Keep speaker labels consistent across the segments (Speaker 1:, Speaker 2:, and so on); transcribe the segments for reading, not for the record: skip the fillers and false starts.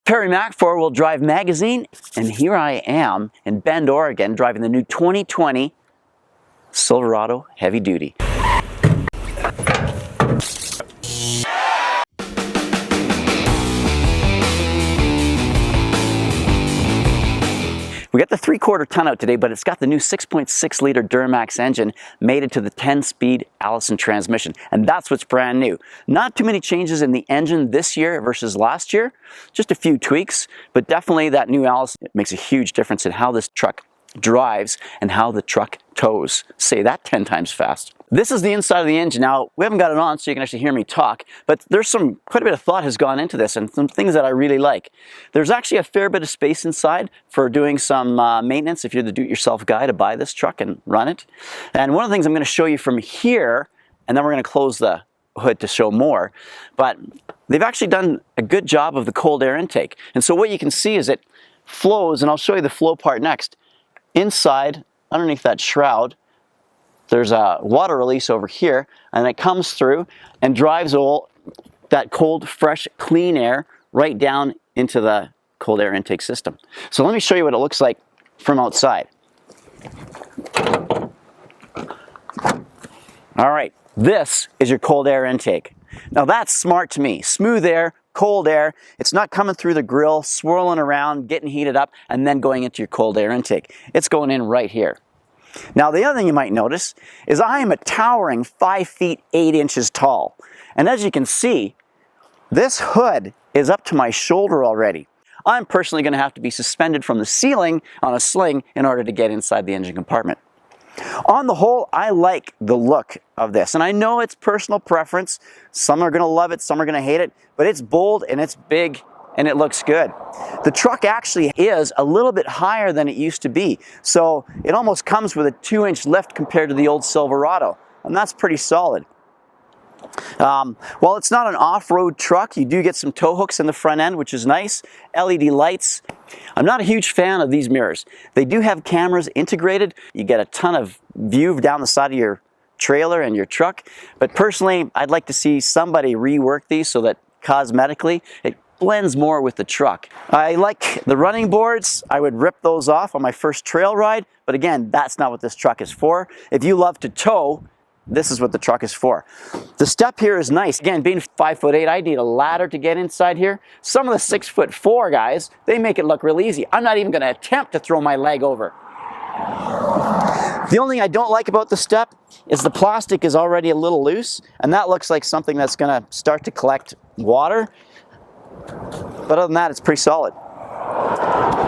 Speaker 1: Perry Mac four-wheel drive magazine, and here I am in Bend, Oregon, driving the new 2020 Silverado Heavy Duty. We got the 3/4 ton out today, but it's got the new 6.6 liter Duramax engine mated to the 10-speed Allison transmission, and that's what's brand new. Not too many changes in the engine this year versus last year, just a few tweaks, but definitely that new Allison makes a huge difference in how this truck drives and how the truck tows. Say that 10 times fast. This is the inside of the engine. Now, we haven't got it on so you can actually hear me talk, but there's quite a bit of thought has gone into this and some things that I really like. There's actually a fair bit of space inside for doing some maintenance if you're the do-it-yourself guy to buy this truck and run it. And one of the things I'm going to show you from here, and then we're going to close the hood to show more, but they've actually done a good job of the cold air intake. And so what you can see is it flows, and I'll show you the flow part next. Inside, underneath that shroud, there's a water release over here, and it comes through and drives all that cold, fresh, clean air right down into the cold air intake system. So let me show you what it looks like from outside. All right, this is your cold air intake. Now that's smart to me. Smooth air, cold air. It's not coming through the grill, swirling around, getting heated up, and then going into your cold air intake. It's going in right here. Now the other thing you might notice is I am a towering 5 feet 8 inches tall. And as you can see, this hood is up to my shoulder already. I'm personally going to have to be suspended from the ceiling on a sling in order to get inside the engine compartment. On the whole, I like the look of this, and I know it's personal preference. Some are going to love it, some are going to hate it, but it's bold and it's big and it looks good. The truck actually is a little bit higher than it used to be, so it almost comes with a 2-inch lift compared to the old Silverado, and that's pretty solid. While it's not an off-road truck, you do get some tow hooks in the front end, which is nice. LED lights. I'm not a huge fan of these mirrors. They do have cameras integrated. You get a ton of view down the side of your trailer and your truck. But personally, I'd like to see somebody rework these so that cosmetically it blends more with the truck. I like the running boards. I would rip those off on my first trail ride. But again, that's not what this truck is for. If you love to tow, this is what the truck is for. The step here is nice. Again, being 5 foot 8, I need a ladder to get inside here. Some of the 6'4" guys, they make it look real easy. I'm not even going to attempt to throw my leg over. The only thing I don't like about the step is the plastic is already a little loose, and that looks like something that's going to start to collect water. But other than that, it's pretty solid.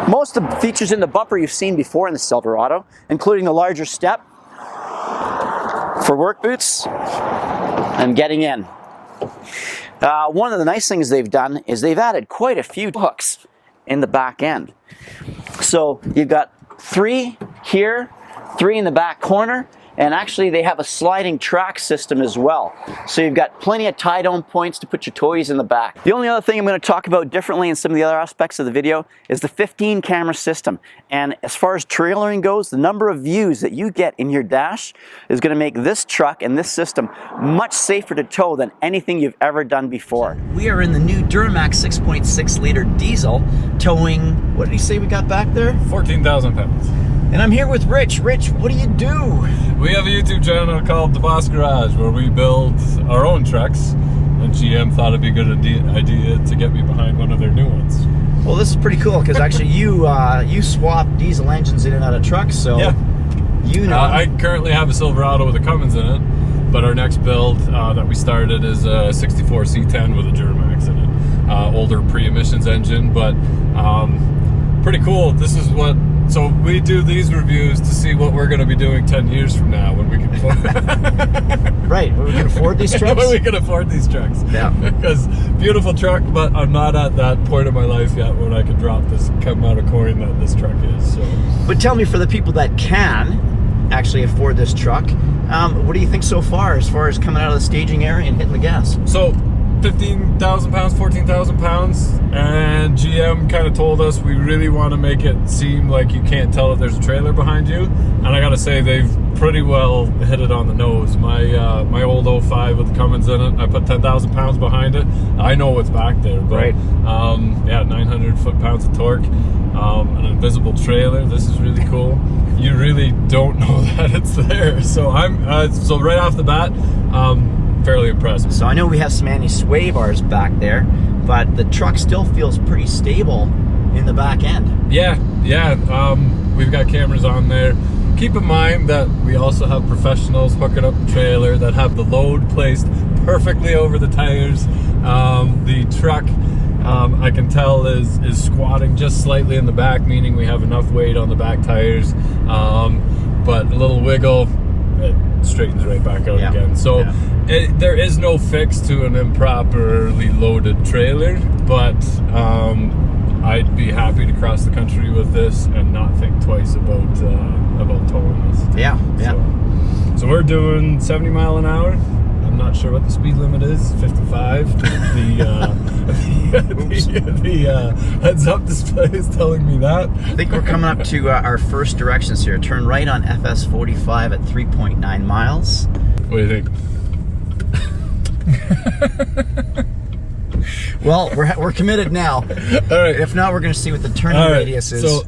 Speaker 1: Most of the features in the bumper you've seen before in the Silverado, including the larger step for work boots and getting in. One of the nice things they've done is they've added quite a few hooks in the back end. So you've got 3 here, 3 in the back corner, and actually they have a sliding track system as well. So you've got plenty of tie-down points to put your toys in the back. The only other thing I'm going to talk about differently in some of the other aspects of the video is the 15 camera system. And as far as trailering goes, the number of views that you get in your dash is going to make this truck and this system much safer to tow than anything you've ever done before. We are in the new Duramax 6.6 liter diesel towing, what did he say we got back there?
Speaker 2: 14,000 pounds.
Speaker 1: And I'm here with Rich. Rich, what do you do?
Speaker 2: We have a YouTube channel called DEBOSS Garage where we build our own trucks, and GM thought it'd be a good idea to get me behind one of their new ones.
Speaker 1: Well, this is pretty cool because actually you swap diesel engines in and out of trucks, so yeah. You know.
Speaker 2: I currently have a Silverado with a Cummins in it, but our next build that we started is a 64 C10 with a Duramax in it. Older pre-emissions engine, but pretty cool. This is what. So we do these reviews to see what we're going to be doing 10 years from now when we can afford
Speaker 1: Right, when we can afford these trucks?
Speaker 2: When we can afford these trucks.
Speaker 1: Yeah.
Speaker 2: Because beautiful truck, but I'm not at that point in my life yet when I can drop this amount of coin that this truck is. So.
Speaker 1: But tell me, for the people that can actually afford this truck, what do you think so far as coming out of the staging area and hitting the gas?
Speaker 2: So 15,000 pounds, 14,000 pounds, and GM kind of told us we really want to make it seem like you can't tell if there's a trailer behind you, and I gotta say they've pretty well hit it on the nose. My old 05 with the Cummins in it, I put 10,000 pounds behind it. I know what's back there, but
Speaker 1: right.
Speaker 2: Yeah, 900 foot-pounds of torque, an invisible trailer. This is really cool. You really don't know that it's there, so I'm so right off the bat, fairly impressed.
Speaker 1: So I know we have some anti-sway bars back there, but the truck still feels pretty stable in the back end.
Speaker 2: Yeah. We've got cameras on there. Keep in mind that we also have professionals hooking up the trailer that have the load placed perfectly over the tires. The truck, I can tell, is squatting just slightly in the back, meaning we have enough weight on the back tires. But a little wiggle, it straightens right back out again. So there is no fix to an improperly loaded trailer, but I'd be happy to cross the country with this and not think twice about towing this.
Speaker 1: Yeah.
Speaker 2: So we're doing 70 mile an hour. I'm not sure what the speed limit is. 55. The heads up display is telling me that.
Speaker 1: I think we're coming up to our first directions here. Turn right on FS 45 at 3.9 miles.
Speaker 2: What do you think?
Speaker 1: Well, we're committed now.
Speaker 2: All right.
Speaker 1: If not, we're going to see what the turning radius is.
Speaker 2: So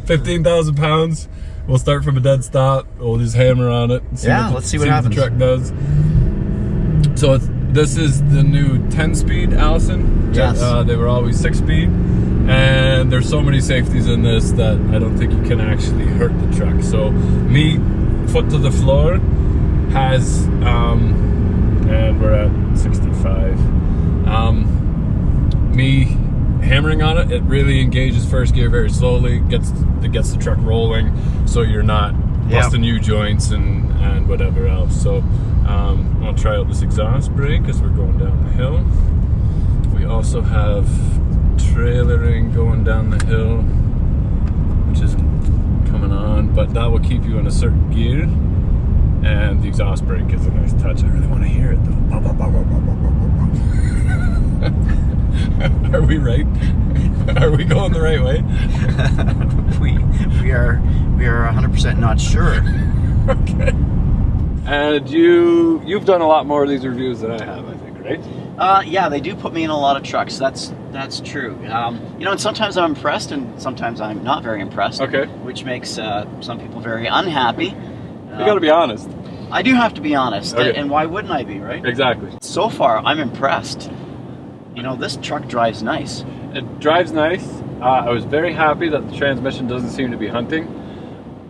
Speaker 2: 15,000 pounds. We'll start from a dead stop. We'll just hammer on it.
Speaker 1: Let's see what happens.
Speaker 2: The truck does. So this is the new 10-speed Allison.
Speaker 1: Yes.
Speaker 2: They were always 6-speed, and there's so many safeties in this that I don't think you can actually hurt the truck. So me, foot to the floor, has and we're at 65. Me hammering on it, it really engages first gear very slowly. It gets the truck rolling, so you're not busting U-joints and whatever else. So I'll try out this exhaust brake as we're going down the hill. We also have trailering going down the hill, which is coming on, but that will keep you in a certain gear. And the exhaust brake is a nice touch. I really want to hear it though. Are we right? Are we going the right way?
Speaker 1: we are 100% not sure.
Speaker 2: Okay. And you've done a lot more of these reviews than I have, I think, right?
Speaker 1: Yeah, they do put me in a lot of trucks. That's true. And sometimes I'm impressed, and sometimes I'm not very impressed.
Speaker 2: Okay.
Speaker 1: Which makes some people very unhappy.
Speaker 2: You got to be honest.
Speaker 1: I do have to be honest,
Speaker 2: okay.
Speaker 1: And why wouldn't I be, right?
Speaker 2: Exactly.
Speaker 1: So far, I'm impressed. This truck drives nice.
Speaker 2: It drives nice. I was very happy that the transmission doesn't seem to be hunting.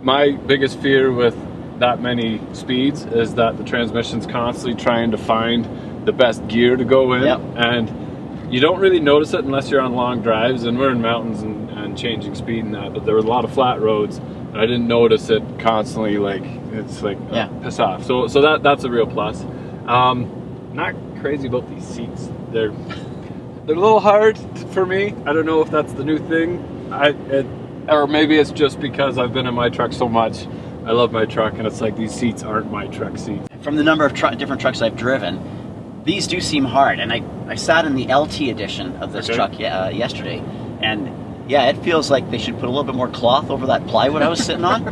Speaker 2: My biggest fear with that many speeds is that the transmission's constantly trying to find the best gear to go in, and you don't really notice it unless you're on long drives, and we're in mountains and changing speed and that, but there were a lot of flat roads, and I didn't notice it constantly, piss off. So that's a real plus. Not crazy about these seats. They're a little hard for me. I don't know if that's the new thing. Or maybe it's just because I've been in my truck so much. I love my truck, and it's like these seats aren't my truck seats.
Speaker 1: From the number of different trucks I've driven, these do seem hard. And I sat in the LT edition of this truck yesterday, and yeah, it feels like they should put a little bit more cloth over that plywood I was sitting on,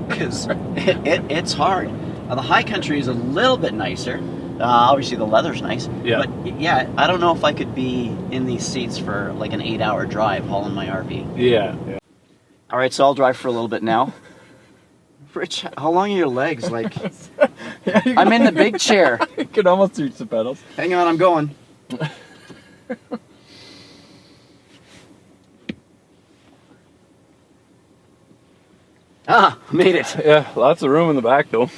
Speaker 1: because it's hard. The High Country is a little bit nicer. Obviously the leather's nice, but yeah, I don't know if I could be in these seats for like an 8-hour drive hauling my RV.
Speaker 2: Yeah.
Speaker 1: All right, so I'll drive for a little bit now. Rich, how long are your legs? Like, I'm in the big chair.
Speaker 2: You can almost reach the pedals.
Speaker 1: Hang on, I'm going. Made it.
Speaker 2: Yeah, lots of room in the back though.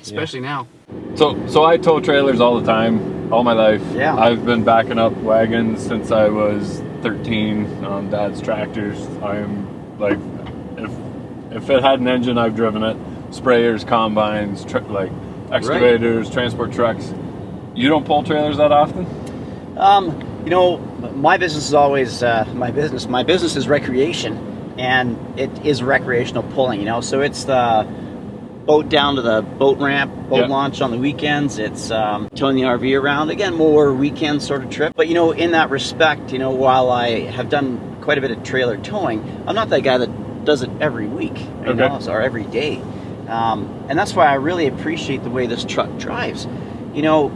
Speaker 1: Especially now.
Speaker 2: So I tow trailers all the time, all my life.
Speaker 1: Yeah.
Speaker 2: I've been backing up wagons since I was 13 on Dad's tractors. I'm like, if it had an engine, I've driven it. Sprayers, combines, excavators, transport trucks. You don't pull trailers that often?
Speaker 1: My business is always my business. My business is recreation, and it is recreational pulling. So it's boat down to the boat ramp, boat launch on the weekends. It's towing the RV around. Again, more weekend sort of trip. But, you know, in that respect, you know, while I have done quite a bit of trailer towing, I'm not that guy that does it every week, you know, or every day. And that's why I really appreciate the way this truck drives. You know,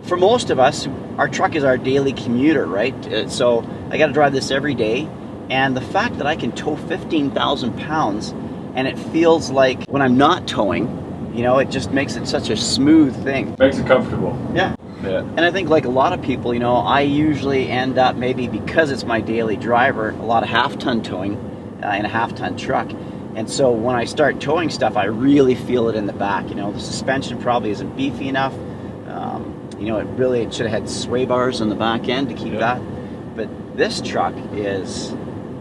Speaker 1: for most of us, our truck is our daily commuter, right? So I got to drive this every day. And the fact that I can tow 15,000 pounds and it feels like when I'm not towing, you know, it just makes it such a smooth thing.
Speaker 2: Makes it comfortable.
Speaker 1: Yeah. And I think like a lot of people, you know, I usually end up, maybe because it's my daily driver, a lot of half-ton towing in a half-ton truck. And so when I start towing stuff, I really feel it in the back. You know, the suspension probably isn't beefy enough. You know, it should have had sway bars on the back end to keep that. But this truck is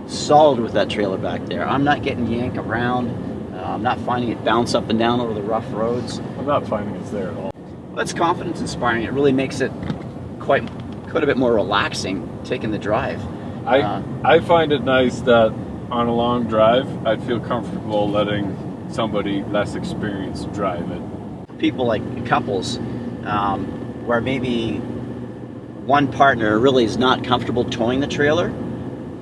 Speaker 1: solid with that trailer back there. I'm not getting yanked around. I'm not finding it bounce up and down over the rough roads.
Speaker 2: I'm not finding it's there at all.
Speaker 1: That's confidence inspiring. It really makes it quite a bit more relaxing taking the drive.
Speaker 2: I find it nice that on a long drive, I'd feel comfortable letting somebody less experienced drive it.
Speaker 1: People like couples, where maybe one partner really is not comfortable towing the trailer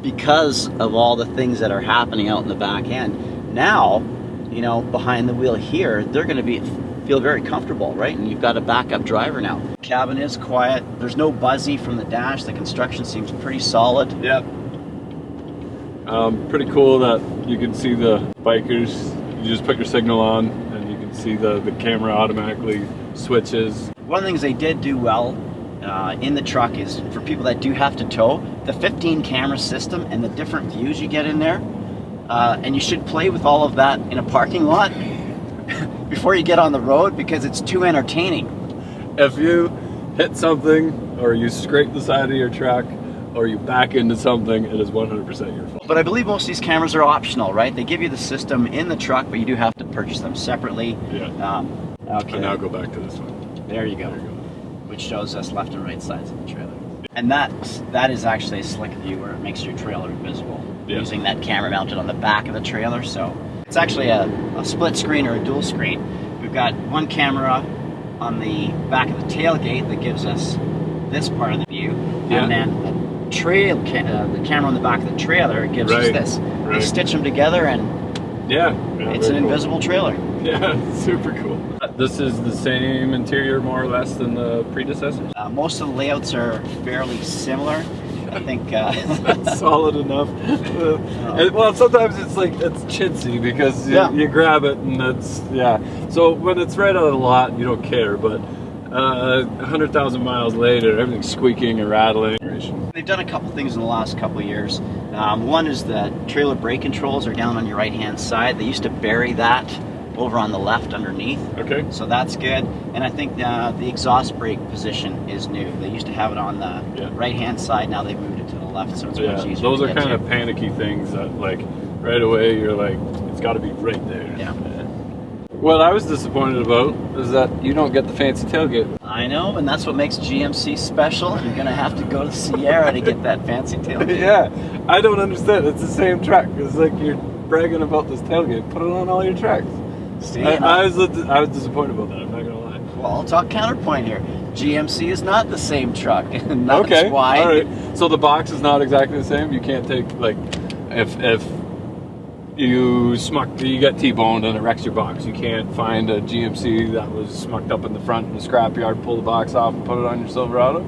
Speaker 1: because of all the things that are happening out in the back end. Now, you know, behind the wheel here, they're going to feel very comfortable, right? And you've got a backup driver now. Cabin is quiet. There's no buzzy from the dash. The construction seems pretty solid.
Speaker 2: Yep. Pretty cool that you can see the bikers. You just put your signal on and you can see the camera automatically switches.
Speaker 1: One of the things they did do well in the truck is, for people that do have to tow, the 15 camera system and the different views you get in there. And you should play with all of that in a parking lot before you get on the road, because it's too entertaining.
Speaker 2: If you hit something or you scrape the side of your truck or you back into something, it is 100% your fault.
Speaker 1: But I believe most of these cameras are optional, right? They give you the system in the truck, but you do have to purchase them separately.
Speaker 2: Yeah.
Speaker 1: Okay.
Speaker 2: And now go back to this one.
Speaker 1: There you go. Which shows us left and right sides of the trailer. And that is actually a slick view where it makes your trailer visible, using that camera mounted on the back of the trailer. So it's actually a split screen or a dual screen. We've got one camera on the back of the tailgate that gives us this part of the view, and then the camera on the back of the trailer gives us this. They stitch them together, and it's an invisible trailer.
Speaker 2: Yeah, super cool. This is the same interior more or less than the predecessors?
Speaker 1: Most of the layouts are fairly similar. I think
Speaker 2: solid enough. Well, sometimes it's like it's chintzy because you grab it and it's So when it's right out of the lot, you don't care. But 100,000 miles later, everything's squeaking and rattling.
Speaker 1: They've done a couple things in the last couple of years. One is the trailer brake controls are down on your right-hand side. They used to bury that over on the left underneath.
Speaker 2: Okay.
Speaker 1: So that's good. And I think the exhaust brake position is new. They used to have it on the right-hand side. Now they've moved it to the left, so it's much easier.
Speaker 2: Those are kind of panicky things that, like, right away you're like, it's got to be right there.
Speaker 1: Yeah.
Speaker 2: What I was disappointed about is that you don't get the fancy tailgate.
Speaker 1: I know, and that's what makes GMC special. You're going to have to go to Sierra to get that fancy tailgate.
Speaker 2: Yeah, I don't understand. It's the same truck. It's like you're bragging about this tailgate. Put it on all your trucks.
Speaker 1: See,
Speaker 2: I was disappointed about that. I'm not gonna lie.
Speaker 1: Well, I'll talk counterpoint here. GMC is not the same truck, and that's why.
Speaker 2: All right. So the box is not exactly the same. You can't take, like, if you get T-boned and it wrecks your box, you can't find a GMC that was smucked up in the front in the scrapyard, pull the box off, and put it on your Silverado.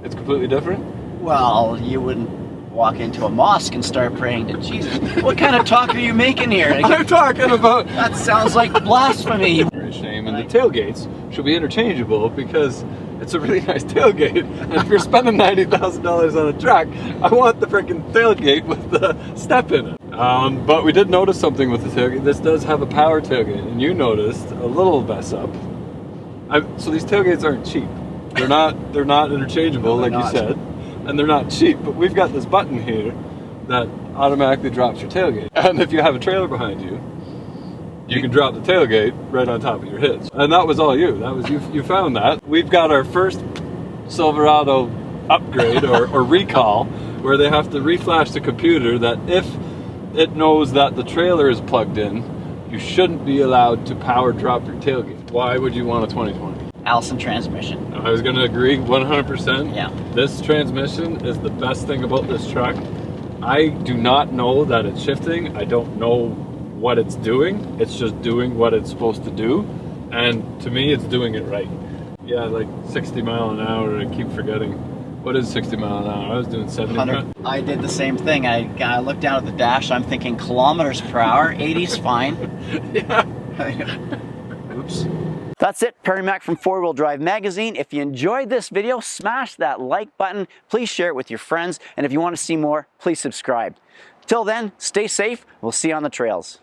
Speaker 2: It's completely different.
Speaker 1: Well, you wouldn't walk into a mosque and start praying to Jesus. What kind of talk are you making here?
Speaker 2: I'm talking about...
Speaker 1: That sounds like blasphemy.
Speaker 2: Shame, and the tailgates should be interchangeable because it's a really nice tailgate. And if you're spending $90,000 on a truck, I want the freaking tailgate with the step in it. But we did notice something with the tailgate. This does have a power tailgate, and you noticed a little mess up. So these tailgates aren't cheap. They're not interchangeable, like you said. And they're not cheap, but we've got this button here that automatically drops your tailgate. And if you have a trailer behind you, you can drop the tailgate right on top of your hitch. And that was all you. That was you found that. We've got our first Silverado upgrade or recall where they have to reflash the computer that if it knows that the trailer is plugged in, you shouldn't be allowed to power drop your tailgate. Why would you want a 2020?
Speaker 1: Allison transmission.
Speaker 2: I was gonna agree 100%.
Speaker 1: Yeah.
Speaker 2: This transmission is the best thing about this truck. I do not know that it's shifting. I don't know what it's doing. It's just doing what it's supposed to do. And to me, it's doing it right. Yeah, like 60 mile an hour, I keep forgetting. What is 60 mile an hour? I was doing 70.
Speaker 1: I did the same thing. I looked down at the dash, I'm thinking kilometers per hour, 80's fine.
Speaker 2: Yeah.
Speaker 1: Oops. That's it, Perry Mac from 4-Wheel Drive Magazine. If you enjoyed this video, smash that like button. Please share it with your friends. And if you want to see more, please subscribe. Till then, stay safe. We'll see you on the trails.